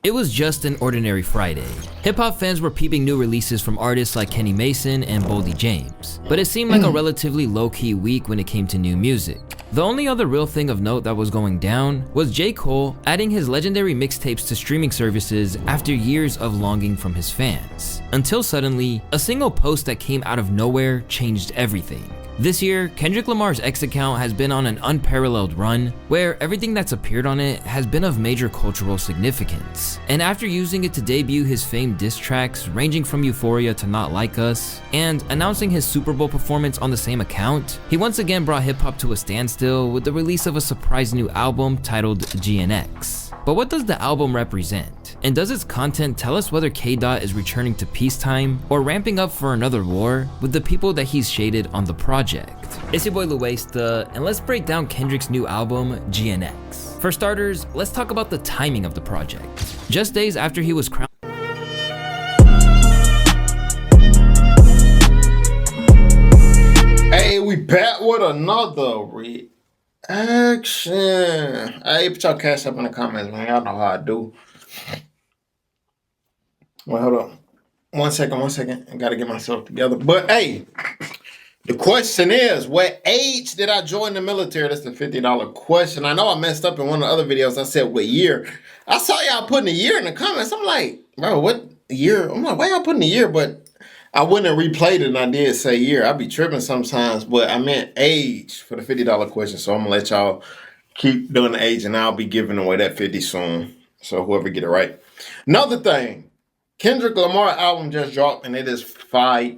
It was just an ordinary Friday. Hip-hop fans were peeping new releases from artists like Kenny Mason and Boldy James, but it seemed like a relatively low-key week when it came to new music. The only other real thing of note that was going down was J. Cole adding his legendary mixtapes to streaming services after years of longing from his fans. Until suddenly, a single post that came out of nowhere changed everything. This year, Kendrick Lamar's X account has been on an unparalleled run, where everything that's appeared on it has been of major cultural significance. And after using it to debut his famed diss tracks ranging from Euphoria to Not Like Us, and announcing his Super Bowl performance on the same account, he once again brought hip-hop to a standstill with the release of a surprise new album titled GNX. But what does the album represent? And does its content tell us whether K-Dot is returning to peacetime or ramping up for another war with the people that he's shaded on the project? It's your boy Lil Wayne, and let's break down Kendrick's new album, GNX. For starters, let's talk about the timing of the project. Just days after he was crowned. Hey, we back with another reaction. Hey, put y'all cash up in the comments, man. Y'all know how I do. Well, hold on. One second. I gotta get myself together. But hey, the question is, what age did I join the military? That's the $50 question. I know I messed up in one of the other videos. I said what year. I saw y'all putting a year in the comments. I'm like, bro, what year? I'm like, why y'all putting a year? But I went and replayed it and I did say year. I be tripping sometimes, but I meant age for the $50 question. So I'm gonna let y'all keep doing the age and I'll be giving away that 50 soon. So whoever get it right. Another thing, Kendrick Lamar album just dropped and it is fire.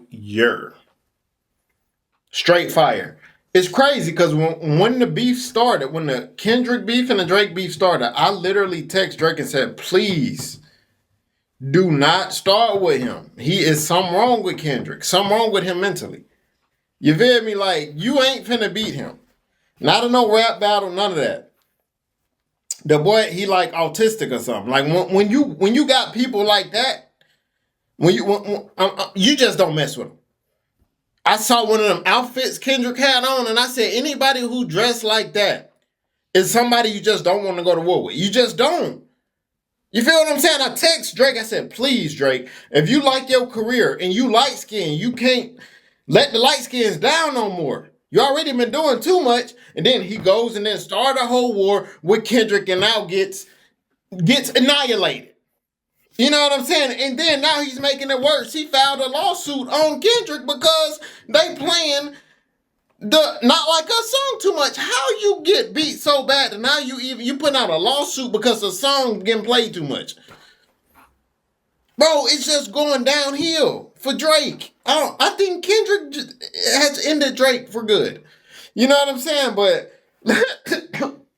Straight fire. It's crazy because when the beef started, when the Kendrick beef and the Drake beef started, I literally text Drake and said, please do not start with him. He is something wrong with Kendrick. Something wrong with him mentally. You feel me? Like, you ain't finna beat him. Not in no rap battle, none of that. The boy, he like autistic or something. Like when you got people like that, you just don't mess with them. I saw one of them outfits Kendrick had on, and I said, anybody who dressed like that is somebody you just don't want to go to war with. You just don't. You feel what I'm saying? I text Drake, I said, please, Drake, if you like your career and you light skin, you can't let the light skins down no more. You already been doing too much. And then he goes and then start a whole war with Kendrick and now gets annihilated. You know what I'm saying? And then now he's making it worse. He filed a lawsuit on Kendrick because they playing the Not Like Us song too much. How you get beat so bad and now you putting out a lawsuit because the song getting played too much? Bro, it's just going downhill for Drake. I think Kendrick has ended Drake for good. You know what I'm saying? But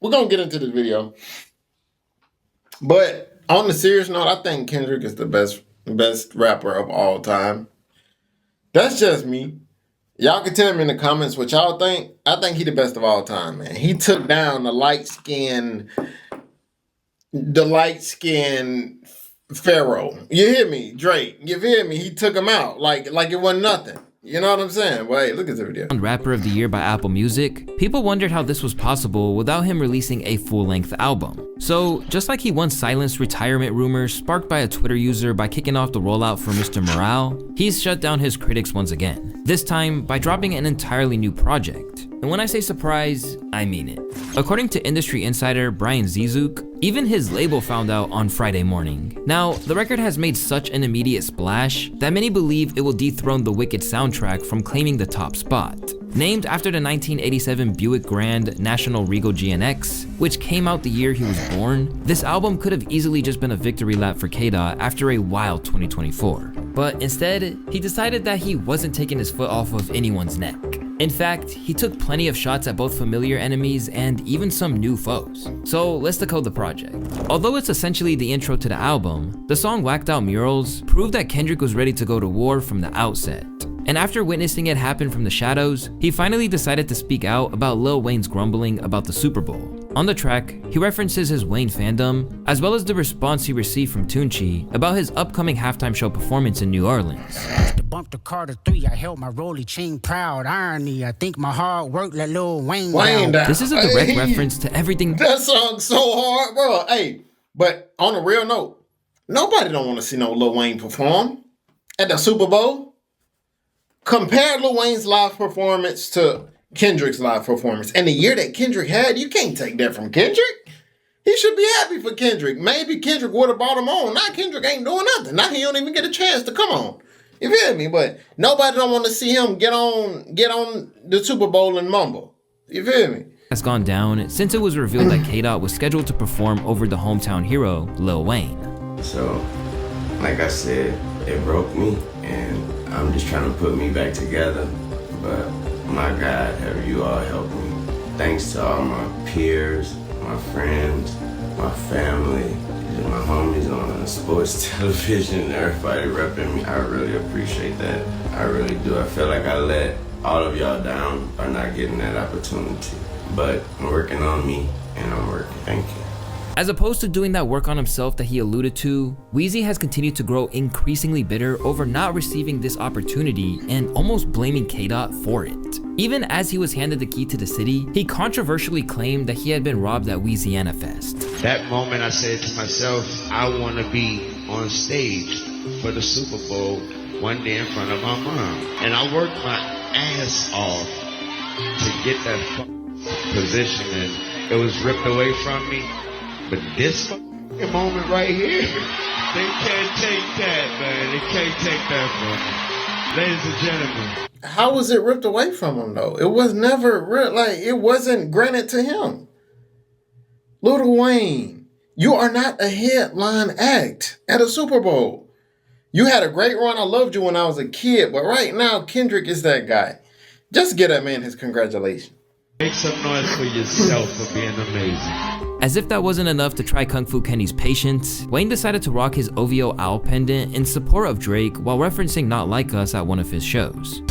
we're going to get into this video. But on the serious note, I think Kendrick is the best rapper of all time. That's just me. Y'all can tell me in the comments what y'all think. I think he the best of all time, man. He took down the light-skinned Pharaoh. You hear me? Drake. You hear me? He took him out like it wasn't nothing. You know what I'm saying? Wait, look at the video. Rapper of the Year by Apple Music, people wondered how this was possible without him releasing a full-length album. So, just like he once silenced retirement rumors sparked by a Twitter user by kicking off the rollout for Mr. Morale, he's shut down his critics once again, this time by dropping an entirely new project. And when I say surprise, I mean it. According to industry insider Brian Zizuk, even his label found out on Friday morning. Now, the record has made such an immediate splash that many believe it will dethrone the Wicked soundtrack from claiming the top spot. Named after the 1987 Buick Grand National Regal GNX, which came out the year he was born, this album could have easily just been a victory lap for K-Dot after a wild 2024. But instead, he decided that he wasn't taking his foot off of anyone's neck. In fact, he took plenty of shots at both familiar enemies and even some new foes. So let's decode the project. Although it's essentially the intro to the album, the song Whacked Out Murals proved that Kendrick was ready to go to war from the outset. And after witnessing it happen from the shadows, he finally decided to speak out about Lil Wayne's grumbling about the Super Bowl. On the track, he references his Wayne fandom, as well as the response he received from Tunchi about his upcoming halftime show performance in New Orleans. Bumped the Carter 3, I held my rolly chain proud. Irony, I think my hard work let Lil Wayne down. This is a direct reference to everything. That song's so hard, bro. Hey, but on a real note, Nobody don't want to see no Lil Wayne perform at the Super Bowl. Compare Lil Wayne's live performance to Kendrick's live performance. And the year that Kendrick had, you can't take that from Kendrick. He should be happy for Kendrick. Maybe Kendrick would have brought him on. Now Kendrick ain't doing nothing. Now he don't even get a chance to come on. You feel me? But nobody don't want to see him get on the Super Bowl and mumble. You feel me? Has gone down since it was revealed that K-Dot was scheduled to perform over the hometown hero, Lil Wayne. So, like I said, it broke me, and I'm just trying to put me back together. But my God, have you all helped me? Thanks to all my peers, my friends, my family, my homies on sports television, everybody repping me. I really appreciate that. I really do. I feel like I let all of y'all down by not getting that opportunity. But I'm working on me, and I'm working. Thank you. As opposed to doing that work on himself that he alluded to, Weezy has continued to grow increasingly bitter over not receiving this opportunity and almost blaming K-Dot for it. Even as he was handed the key to the city, he controversially claimed that he had been robbed at Weeziana Fest. That moment I said to myself, I want to be on stage for the Super Bowl one day in front of my mom. And I worked my ass off to get that position, and it was ripped away from me. But this moment right here, they can't take that, man. They can't take that from me. Ladies and gentlemen. How was it ripped away from him, though? It was never, it wasn't granted to him. Lil Wayne, you are not a headline act at a Super Bowl. You had a great run. I loved you when I was a kid, but right now, Kendrick is that guy. Just give that man his congratulations. Make some noise for yourself for being amazing. As if that wasn't enough to try Kung Fu Kenny's patience, Wayne decided to rock his OVO owl pendant in support of Drake while referencing Not Like Us at one of his shows.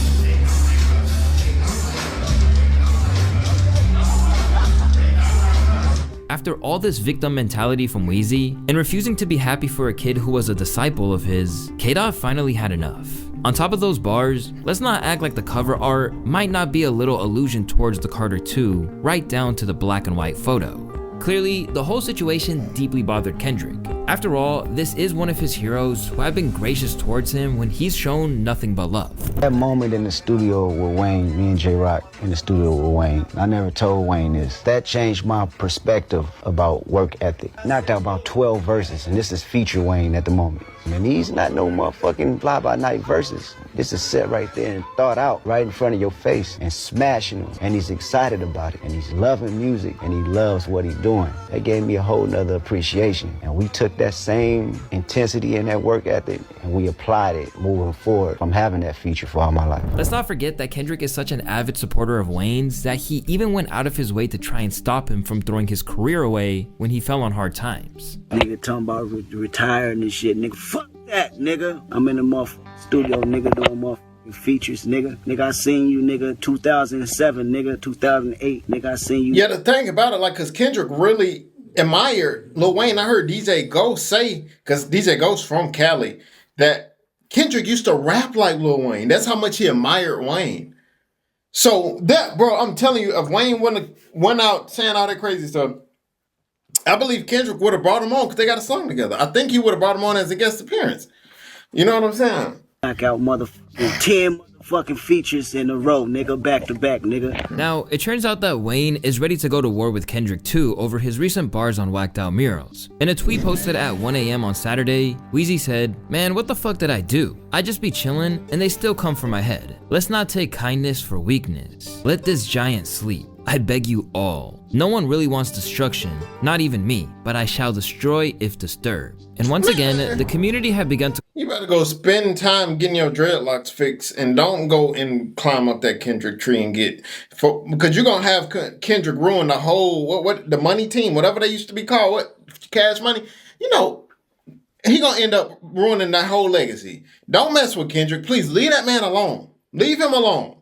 After all this victim mentality from Weezy, and refusing to be happy for a kid who was a disciple of his, K-Dot finally had enough. On top of those bars, let's not act like the cover art might not be a little allusion towards the Carter 2, right down to the black and white photo. Clearly, the whole situation deeply bothered Kendrick. After all, this is one of his heroes who have been gracious towards him when he's shown nothing but love. That moment in the studio with Wayne, me and J-Rock in the studio with Wayne, I never told Wayne this. That changed my perspective about work ethic. Knocked out about 12 verses, and this is feature Wayne at the moment. Man, these not no motherfucking fly-by-night verses. This is set right there and thought out right in front of your face and smashing them. And he's excited about it, and he's loving music, and he loves what he's doing. That gave me a whole nother appreciation. And we took that same intensity and that work ethic, and we applied it moving forward from having that feature for all my life. Let's not forget that Kendrick is such an avid supporter of Wayne's that he even went out of his way to try and stop him from throwing his career away when he fell on hard times. Nigga talking about retiring and shit, nigga. Fuck that, nigga. I'm in the motherfucking studio, nigga, doing motherfucking features, nigga. Nigga, I seen you, nigga, 2007, nigga, 2008, nigga, I seen you. Yeah, the thing about it, like, because Kendrick really admired Lil Wayne. I heard DJ Ghost say, because DJ Ghost from Cali, that Kendrick used to rap like Lil Wayne. That's how much he admired Wayne. So that, bro, I'm telling you, if Wayne went out saying all that crazy stuff, I believe Kendrick would have brought him on because they got a song together. I think he would have brought him on as a guest appearance. You know what I'm saying? Knock out motherfucking 10 motherfucking features in a row, nigga, back to back, nigga. Now, it turns out that Wayne is ready to go to war with Kendrick too over his recent bars on Whacked Out Murals. In a tweet posted at 1 a.m. on Saturday, Weezy said, "Man, what the fuck did I do? I just be chillin' and they still come for my head. Let's not take kindness for weakness. Let this giant sleep. I beg you all. No one really wants destruction, not even me, but I shall destroy if disturbed." And once again, the community have begun to— You better go spend time getting your dreadlocks fixed and don't go and climb up that Kendrick tree and because you're going to have Kendrick ruin the whole, the money team, whatever they used to be called, Cash Money. You know, he going to end up ruining that whole legacy. Don't mess with Kendrick. Please leave that man alone. Leave him alone.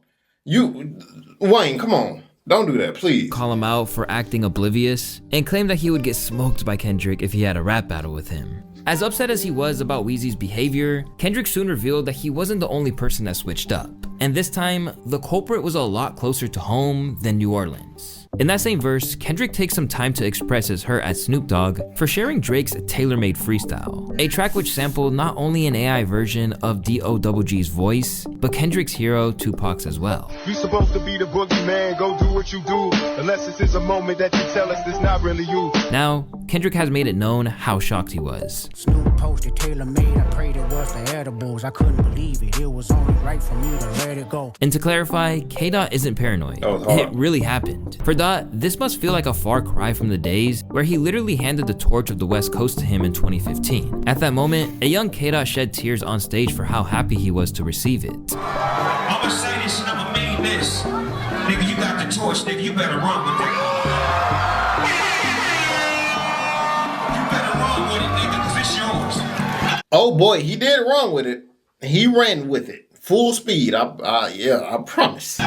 Wayne, come on. Don't do that, please. Call him out for acting oblivious and claim that he would get smoked by Kendrick if he had a rap battle with him. As upset as he was about Weezy's behavior, Kendrick soon revealed that he wasn't the only person that switched up. And this time, the culprit was a lot closer to home than New Orleans. In that same verse, Kendrick takes some time to express his hurt at Snoop Dogg for sharing Drake's tailor-made freestyle, a track which sampled not only an AI version of D.O.G.'s voice, but Kendrick's hero Tupac's as well. You supposed to be the boogeyman, go do what you do, unless this is a moment that you tell us it's not really you. Now, Kendrick has made it known how shocked he was. Snoop posted tailor-made, I prayed it was the edibles. I couldn't believe it, it was only right for me to let it go. And to clarify, K-Dot isn't paranoid. It really happened. For Dot, this must feel like a far cry from the days where he literally handed the torch of the West Coast to him in 2015. At that moment, a young K-Dot shed tears on stage for how happy he was to receive it. I'ma say this and I'ma mean this. Nigga, you got the torch, nigga, you better run with it. You better run with it, nigga, cause it's yours. Oh boy, he did run with it. He ran with it. Full speed. Yeah, I promise.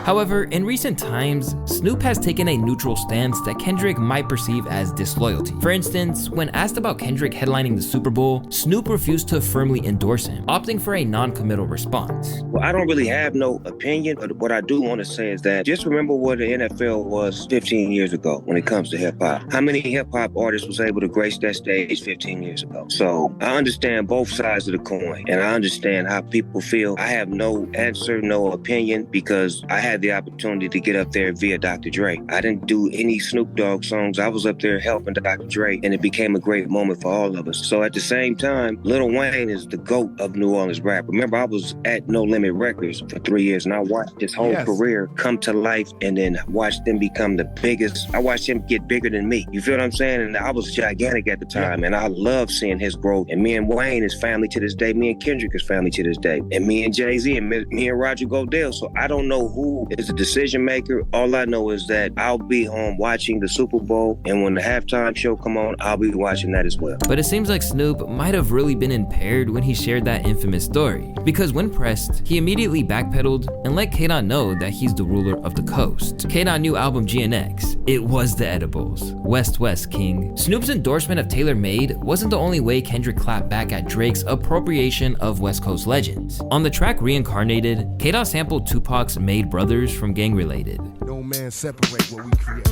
However, in recent times, Snoop has taken a neutral stance that Kendrick might perceive as disloyalty. For instance, when asked about Kendrick headlining the Super Bowl, Snoop refused to firmly endorse him, opting for a non-committal response. Well, I don't really have no opinion, but what I do want to say is that just remember what the NFL was 15 years ago when it comes to hip-hop. How many hip-hop artists was able to grace that stage 15 years ago? So I understand both sides of the coin, and I understand how people feel. I have no answer, no opinion, because I had the opportunity to get up there via Dr. Dre. I didn't do any Snoop Dogg songs. I was up there helping Dr. Dre, and it became a great moment for all of us. So at the same time, Lil Wayne is the GOAT of New Orleans rap. Remember, I was at No Limit Records for 3 years, and I watched his whole career come to life and then watched them become the biggest. I watched him get bigger than me. You feel what I'm saying? And I was gigantic at the time, and I love seeing his growth. And me and Wayne is family to this day. Me and Kendrick is family to this day. And me and Jay-Z and me and Roger Goodell. So I don't know who is the decision maker. All I know is that I'll be home watching the Super Bowl, and when the halftime show come on, I'll be watching that as well. But it seems like Snoop might have really been impaired when he shared that infamous story, because when pressed, he immediately backpedaled and let K-Dot know that he's the ruler of the coast. K-Dot new album GNX, it was the edibles. West West King. Snoop's endorsement of Taylor Made wasn't the only way Kendrick clapped back at Drake's appropriation of West Coast legends. On the track Reincarnated, K-Dot sampled Tupac's Made Brothers from Gang Related. No man separate what we create.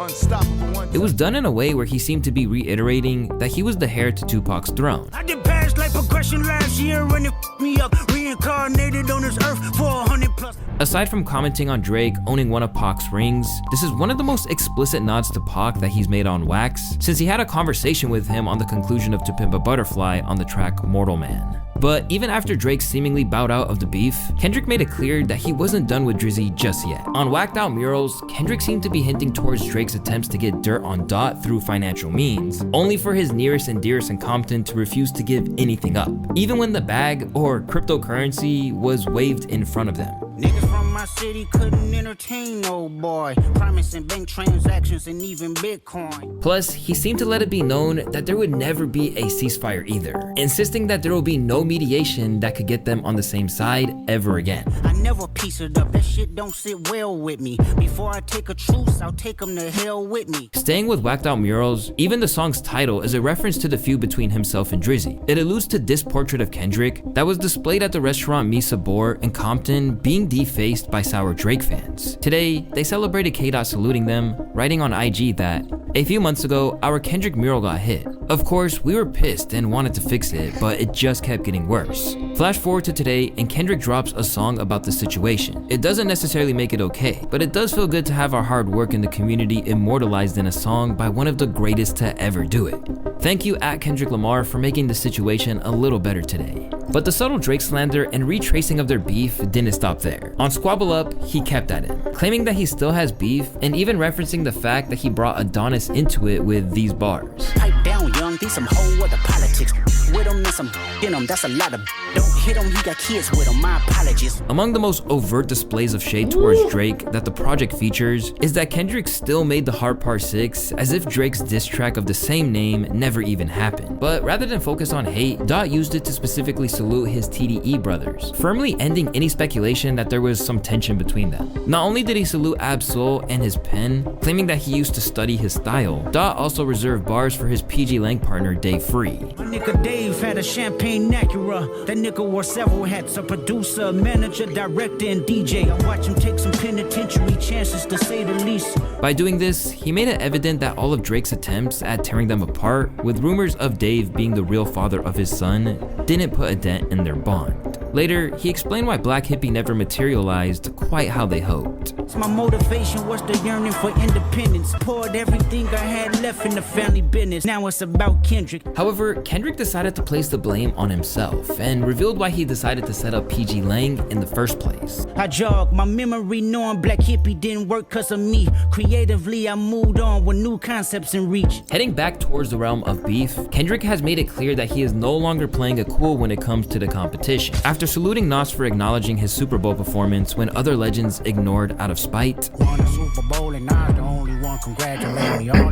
Unstoppable. It was done in a way where he seemed to be reiterating that he was the heir to Tupac's throne. I did past life progression last year and it me up, reincarnated on this earth for 100+. Aside from commenting on Drake owning one of Pac's rings, this is one of the most explicit nods to Pac that he's made on wax, since he had a conversation with him on the conclusion of To Pimp a Butterfly on the track Mortal Man. But even after Drake seemingly bowed out of the beef, Kendrick made it clear that he wasn't done with Drizzy just yet. On Whacked Out Murals, Kendrick seemed to be hinting towards Drake's attempts to get dirt on Dot through financial means, only for his nearest and dearest in Compton to refuse to give anything up, even when the bag, or cryptocurrency, was waved in front of them. Niggas from my city couldn't entertain no boy, promising bank transactions and even Bitcoin. Plus, he seemed to let it be known that there would never be a ceasefire either, insisting that there will be no mediation that could get them on the same side ever again. I never piece it up, that shit don't sit well with me. Before I take a truce, I'll take them to hell with me. Staying with Whacked Out Murals, even the song's title is a reference to the feud between himself and Drizzy. It alludes to this portrait of Kendrick that was displayed at the restaurant Misa Bor in Compton being defaced by sour Drake fans. Today, they celebrated K-Dot saluting them, writing on IG that, "A few months ago, our Kendrick mural got hit. Of course, we were pissed and wanted to fix it, but it just kept getting worse." Flash forward to today, and Kendrick drops a song about the situation. It doesn't necessarily make it okay, but it does feel good to have our hard work in the community immortalized in a song by one of the greatest to ever do it. Thank you at Kendrick Lamar for making the situation a little better today. But the subtle Drake slander and retracing of their beef didn't stop there. On Squabble Up, he kept at it, claiming that he still has beef and even referencing the fact that he brought Adonis into it with these bars. Pipe down, young, these some whole other politics. With him and some in him, that's a lot of. Don't hit him, he got kids with him, my apologies. Among the most overt displays of shade towards Drake that the project features is that Kendrick still made the Hard Part 6 as if Drake's diss track of the same name never ever even happened. But rather than focus on hate, Dot used it to specifically salute his TDE brothers, firmly ending any speculation that there was some tension between them. Not only did he salute Ab-Soul and his pen, claiming that he used to study his style, Dot also reserved bars for his PG Lang partner Dave Free. My nigga Dave had a champagne Acura. That nigga wore several hats, a producer, manager, director, and DJ. I watch him take some penitentiary chances, to say the least. By doing this, he made it evident that all of Drake's attempts at tearing them apart, with rumors of Dave being the real father of his son, didn't put a dent in their bond. Later, he explained why Black Hippie never materialized quite how they hoped. My motivation was the yearning for independence. Poured everything I had left in the family business. Now it's about Kendrick. However, Kendrick decided to place the blame on himself and revealed why he decided to set up PG Lang in the first place. I jog my memory knowing Black Hippie didn't work cause of me. Creatively, I moved on with new concepts in reach. Heading back towards the realm of beef, Kendrick has made it clear that he is no longer playing it cool when it comes to the competition. After saluting Nas for acknowledging his Super Bowl performance when other legends ignored out of spite, Won a Super Bowl and I'm the only one congratulating me. All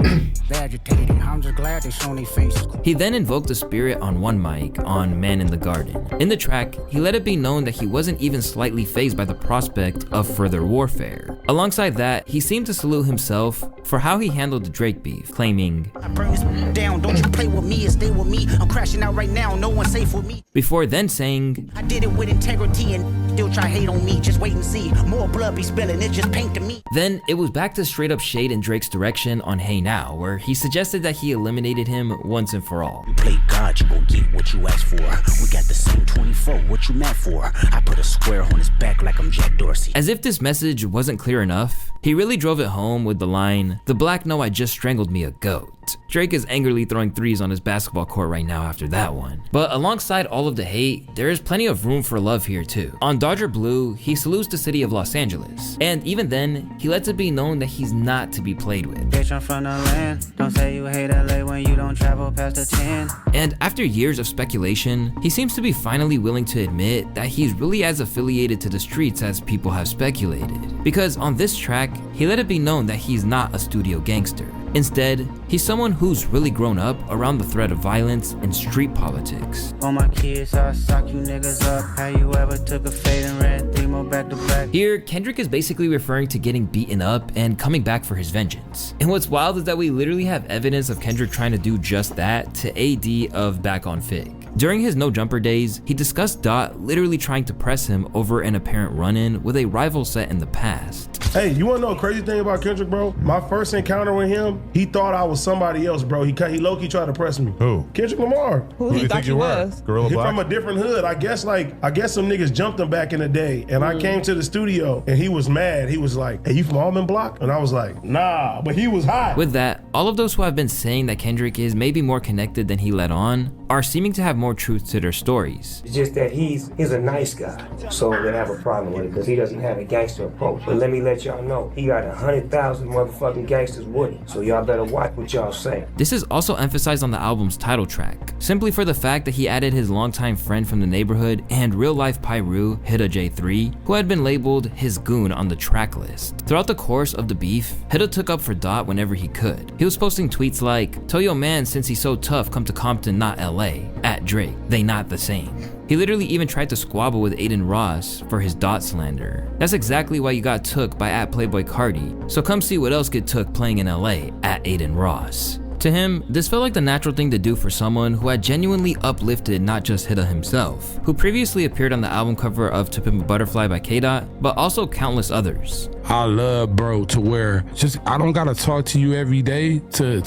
agitated, I'm just glad they shown their faces. he then invoked the spirit on one mic on Man in the Garden. In the track, he let it be known that he wasn't even slightly fazed by the prospect of further warfare. Alongside that, he seemed to salute himself for how he handled the Drake beef, claiming, I burn this down, don't you play with me and stay with me. I'm crashing out right now, no one's safe with me. before then saying, I did it with integrity and still try hate on me. Just wait and see, more blood be spilling, it just paint to me. Then it was back to straight up shade in Drake's direction on Hey Now, where he suggested that he eliminated him once and for all. You play God, you gon' get what you asked for. We got the same 24, what you mad for? I put a square on his back like I'm Jack Dorsey. As if this message wasn't clear enough, he really drove it home with the line, "The black know I just strangled me a goat." Drake is angrily throwing threes on his basketball court right now after that one. But alongside all of the hate, there is plenty of room for love here too. On Dodger Blue, he salutes the city of Los Angeles. And even then, he lets it be known that he's not to be played with. Bitch, I'm from the land. Don't say you hate LA when you don't travel past the 10. And after years of speculation, he seems to be finally willing to admit that he's really as affiliated to the streets as people have speculated. Because on this track, he let it be known that he's not a studio gangster. Instead, he's someone who's really grown up around the threat of violence and street politics. On my kids, I sock you niggas up. How you ever took a fade and ran 3 more back to back? Here, Kendrick is basically referring to getting beaten up and coming back for his vengeance. And what's wild is that we literally have evidence of Kendrick trying to do just that to AD of Back on Fig. During his No Jumper days, he discussed Dot literally trying to press him over an apparent run-in with a rival set in the past. Hey, you wanna know a crazy thing about Kendrick, bro? My first encounter with him, he thought I was somebody else, bro. He low-key tried to press me. Who? Kendrick Lamar. Who do you think you were? Gorilla He Black? from a different hood. I guess some niggas jumped him back in the day. And I came to the studio and he was mad. He was like, "Hey, you from Almond Block?" And I was like, "Nah," but he was hot. With that, all of those who have been saying that Kendrick is maybe more connected than he let on are seeming to have more truth to their stories. It's just that he's a nice guy, so they have a problem with it because he doesn't have a gangster approach. But let me let y'all know, he got 100,000 motherfucking gangsters with him, so y'all better watch what y'all say. This is also emphasized on the album's title track, simply for the fact that he added his longtime friend from the neighborhood and real-life Pyru, Hida J3, who had been labeled his goon on the track list. Throughout the course of the beef, Hida took up for Dot whenever he could. He was posting tweets like, "Tell your man since he's so tough, come to Compton, not LA, at Drake, they not the same." He literally even tried to squabble with Aiden Ross for his Dot slander. That's exactly why you got took by at Playboy Cardi, so come see what else get took playing in LA, at Aiden Ross. To him, this felt like the natural thing to do for someone who had genuinely uplifted not just Hida himself, who previously appeared on the album cover of To Pimp a Butterfly by K-Dot, but also countless others. I love bro to where I don't gotta talk to you every day to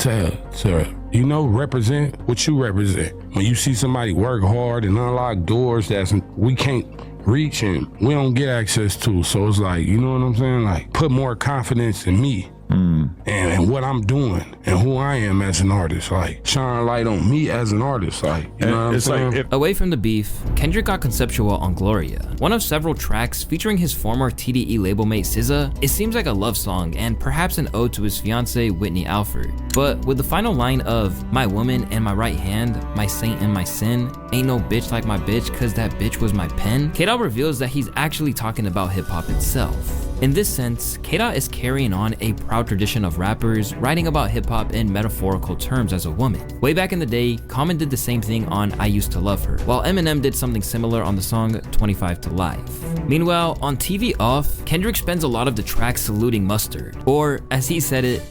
you know, represent what you represent. When you see somebody work hard and unlock doors that we can't reach and we don't get access to, so it's like, you know what I'm saying? Like, put more confidence in me and what I'm doing and who I am as an artist. Like, shine a light on me as an artist. Like, you know what I'm saying? Away from the beef, Kendrick got conceptual on Gloria, one of several tracks featuring his former TDE label mate SZA. It seems like a love song and perhaps an ode to his fiancée Whitney Alford. But with the final line of "My woman and my right hand, my saint and my sin, ain't no bitch like my bitch cause that bitch was my pen," K-Dot reveals that he's actually talking about hip-hop itself. In this sense, K-Dot is carrying on a proud tradition of rappers writing about hip-hop in metaphorical terms as a woman. Way back in the day, Common did the same thing on I Used to Love Her, while Eminem did something similar on the song 25 to Life. Meanwhile, on TV Off, Kendrick spends a lot of the track saluting Mustard, or as he said it,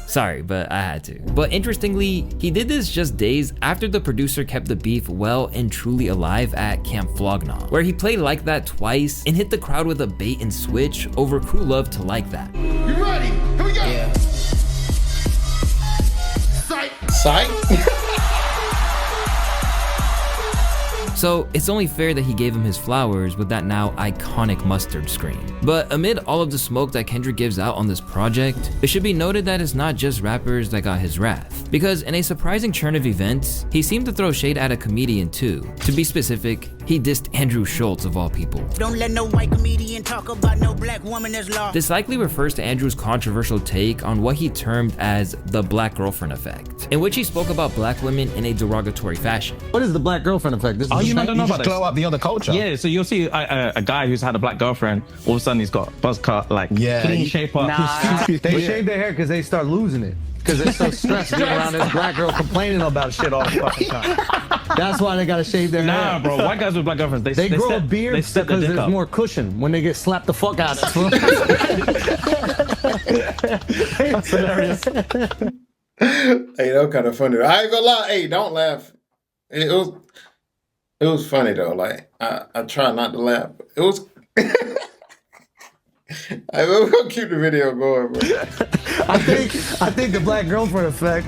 sorry, but I had to. But interestingly, he did this just days after the producer kept the beef well and truly alive at Camp Flognaw, where he played Like That twice and hit the crowd with a bait and switch over Crew Love to Like That. You ready? Here we go. Yeah. Sight. So it's only fair that he gave him his flowers with that now iconic Mustard scream. But amid all of the smoke that Kendrick gives out on this project, it should be noted that it's not just rappers that got his wrath. Because in a surprising churn of events, he seemed to throw shade at a comedian too. To be specific, he dissed Andrew Schulz of all people. Don't let no white comedian talk about no black woman that's law. This likely refers to Andrew's controversial take on what he termed as the black girlfriend effect, in which he spoke about black women in a derogatory fashion. What is the black girlfriend effect? Oh, you don't know about glow up the other culture. Yeah, so you'll see a guy who's had a black girlfriend, all of a sudden he's got buzz cut, like clean shape up. Nah, they shave their hair because they start losing it. Because they're so stressed being around this black girl complaining about shit all the fucking time. That's why they gotta shave their hair. Nah, bro, white guys with black girlfriends, they grow a beard because there's more cushion when they get slapped the fuck out of. That's hilarious. Hey, that was kind of funny. I ain't gonna lie. Hey, don't laugh. It was funny though. Like I try not to laugh. It was. We're gonna keep the video going, bro. I think the black girlfriend effect.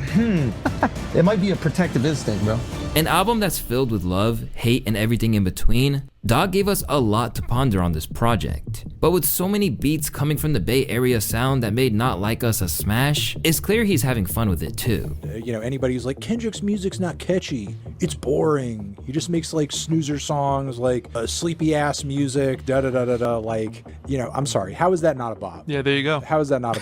It might be a protective instinct, bro. An album that's filled with love, hate, and everything in between, Dog gave us a lot to ponder on this project. But with so many beats coming from the Bay Area sound that made Not Like Us a smash, it's clear he's having fun with it too. You know, anybody who's like, Kendrick's music's not catchy, it's boring, he just makes like snoozer songs, like sleepy ass music, da-da-da-da-da, like, you know, I'm sorry, how is that not a bop? Yeah, there you go. How is that not a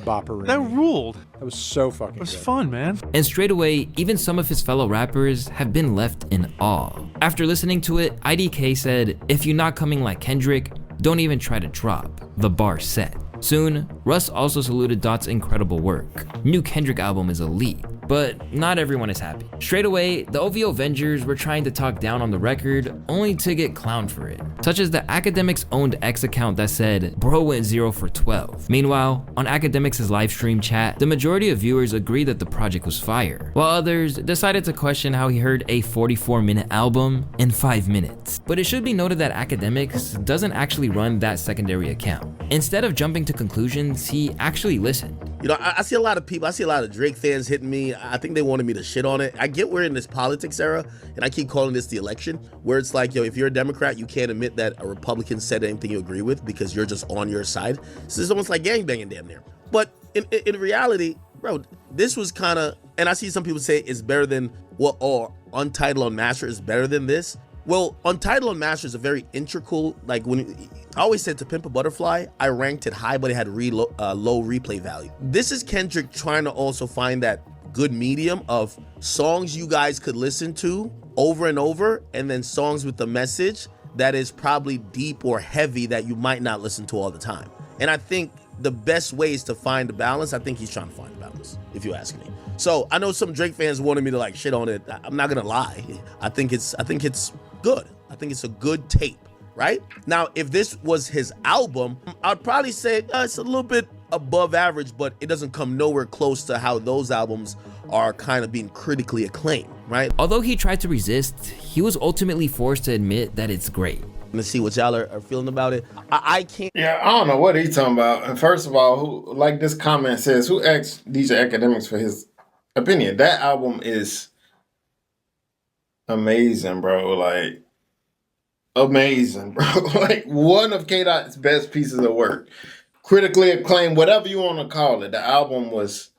bopper? That ruled. That was so fucking It was good. fun, man. And straight away, even some of his fellow rappers have been left in awe. After listening to it, IDK said, "If you're not coming like Kendrick, don't even try to drop. The bar set." Soon, Russ also saluted Dot's incredible work. New Kendrick album is elite, but not everyone is happy. Straight away, the OVO Avengers were trying to talk down on the record, only to get clowned for it, such as the Academics owned X account that said, "Bro went 0 for 12. Meanwhile, on Academics' livestream chat, the majority of viewers agreed that the project was fire, while others decided to question how he heard a 44-minute album in 5 minutes. But it should be noted that Academics doesn't actually run that secondary account. Instead of jumping to conclusions, he actually listened. You know, I see a lot of people, I see a lot of Drake fans hitting me. I think they wanted me to shit on it. I get we're in this politics era, and I keep calling this the election, where it's like, yo, if you're a Democrat, you can't admit that a Republican said anything you agree with because you're just on your side. So this is almost like gangbanging damn near. But in reality, bro, this was kind of, and I see some people say it's better than what, or Untitled Unmastered is better than this. Well, Untitled Unmastered is a very integral, like when I always said to Pimp a Butterfly, I ranked it high, but it had low replay value. This is Kendrick trying to also find that good medium of songs you guys could listen to over and over, and then songs with the message that is probably deep or heavy that you might not listen to all the time. And I think the best way is to find the balance. I think he's trying to find the balance, if you ask me. So I know some Drake fans wanted me to like shit on it. I'm not gonna lie. I think it's good. I think it's a good tape, right? Now, if this was his album, I'd probably say it's a little bit above average, but it doesn't come nowhere close to how those albums are kind of being critically acclaimed, right? Although he tried to resist, he was ultimately forced to admit that it's great. Let's see what y'all are feeling about it. I can't. Yeah, I don't know what he's talking about. And first of all, who, like this comment says, who asked DJ Academics for his opinion? That album is amazing, bro. Like, amazing, bro. Like, one of K-Dot's best pieces of work. Critically acclaimed, whatever you want to call it. The album was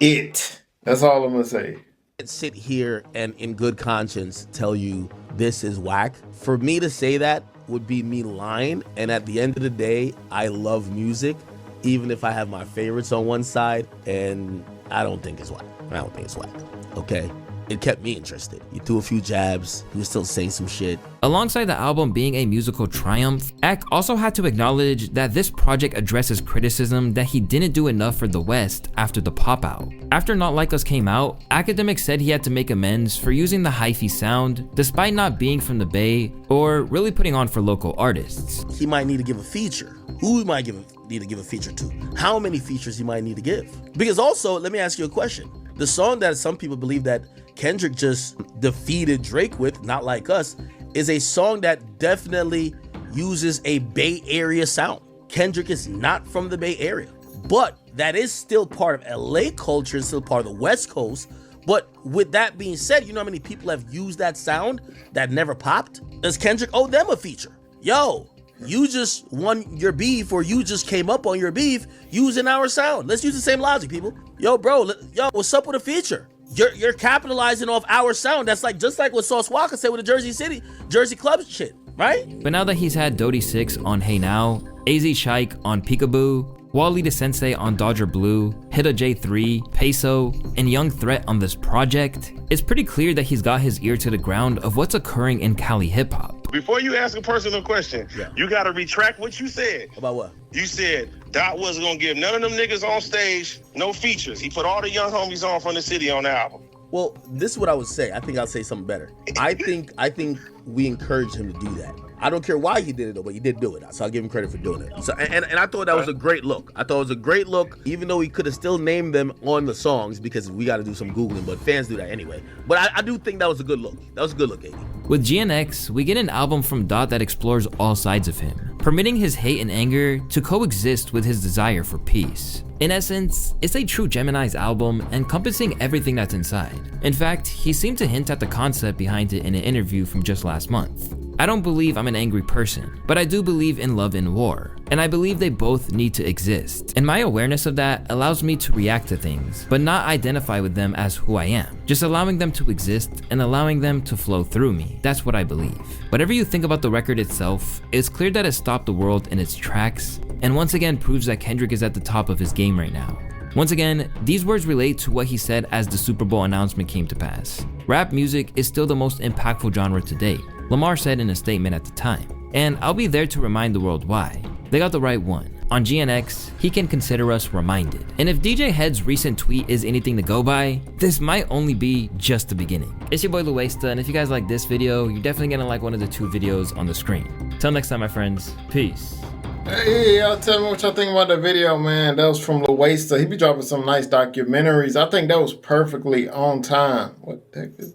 it. That's all I'm going to say. Sit here and in good conscience tell you this is whack. For me to say that would be me lying. And at the end of the day, I love music, even if I have my favorites on one side, and I don't think it's whack. I don't think it's whack. Okay? it kept me interested. He threw a few jabs. He was still saying some shit. Alongside the album being a musical triumph, Ak also had to acknowledge that this project addresses criticism that he didn't do enough for the West after the pop out. After Not Like Us came out, Academics said he had to make amends for using the hyphy sound despite not being from the Bay or really putting on for local artists. He might need to give a feature. Who he might need to give a feature to? How many features he might need to give? Because also, let me ask you a question. The song that some people believe that Kendrick just defeated Drake with, Not Like Us, is a song that definitely uses a Bay Area sound. Kendrick is not from the Bay Area, but that is still part of LA culture and still part of the West Coast. But with that being said, you know how many people have used that sound that never popped? Does Kendrick owe them a feature? Yo, you just won your beef, or you just came up on your beef using our sound. Let's use the same logic, people. Yo, bro, what's up with a feature? You're capitalizing off our sound. That's like just like what Sauce Walka said with the Jersey Club shit, right? But now that he's had Dodie 6 on Hey Now, AZ Shike on Peekaboo, Wally the Sensei on Dodger Blue, Hida J3, Peso, and Young Threat on this project, it's pretty clear that he's got his ear to the ground of what's occurring in Cali hip-hop. Before you ask a personal question, you gotta retract what you said. About what? You said Dot wasn't gonna give none of them niggas on stage no features. He put all the young homies on from the city on the album. Well, this is what I would say. I think I'll say something better. I think we encouraged him to do that. I don't care why he did it though, but he did do it. So I'll give him credit for doing it. So and I thought that was a great look. I thought it was a great look, even though he could have still named them on the songs because we got to do some Googling, but fans do that anyway. But I do think that was a good look. That was a good look, AD. With GNX, we get an album from Dot that explores all sides of him, permitting his hate and anger to coexist with his desire for peace. In essence, it's a true Gemini's album encompassing everything that's inside. In fact, he seemed to hint at the concept behind it in an interview from just last month. I don't believe I'm an angry person, but I do believe in love and war, and I believe they both need to exist. And my awareness of that allows me to react to things, but not identify with them as who I am. Just allowing them to exist and allowing them to flow through me. That's what I believe. Whatever you think about the record itself, it's clear that it stopped the world in its tracks, and once again proves that Kendrick is at the top of his game right now. Once again, these words relate to what he said as the Super Bowl announcement came to pass. Rap music is still the most impactful genre to date, Lamar said in a statement at the time. And I'll be there to remind the world why. They got the right one. On GNX, he can consider us reminded. And if DJ Head's recent tweet is anything to go by, this might only be just the beginning. It's your boy Lil Wayne, and if you guys like this video, you're definitely gonna like one of the 2 videos on the screen. Till next time, my friends, peace. Hey, y'all tell me what y'all think about the video, man. That was from Lil Wayne. He be dropping some nice documentaries. I think that was perfectly on time. What the heck is...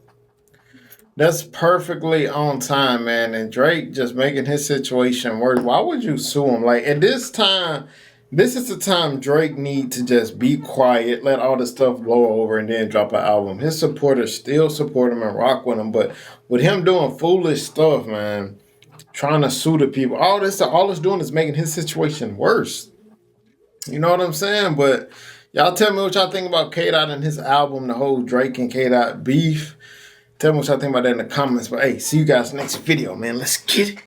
That's perfectly on time, man. And Drake just making his situation worse. Why would you sue him? Like, at this time, this is the time Drake need to just be quiet, let all the stuff blow over, and then drop an album. His supporters still support him and rock with him. But with him doing foolish stuff, man, trying to sue the people, all it's doing is making his situation worse. You know what I'm saying? But y'all tell me what y'all think about K-Dot and his album, the whole Drake and K-Dot beef. Tell me what y'all think about that in the comments. But hey, see you guys next video, man. Let's get it.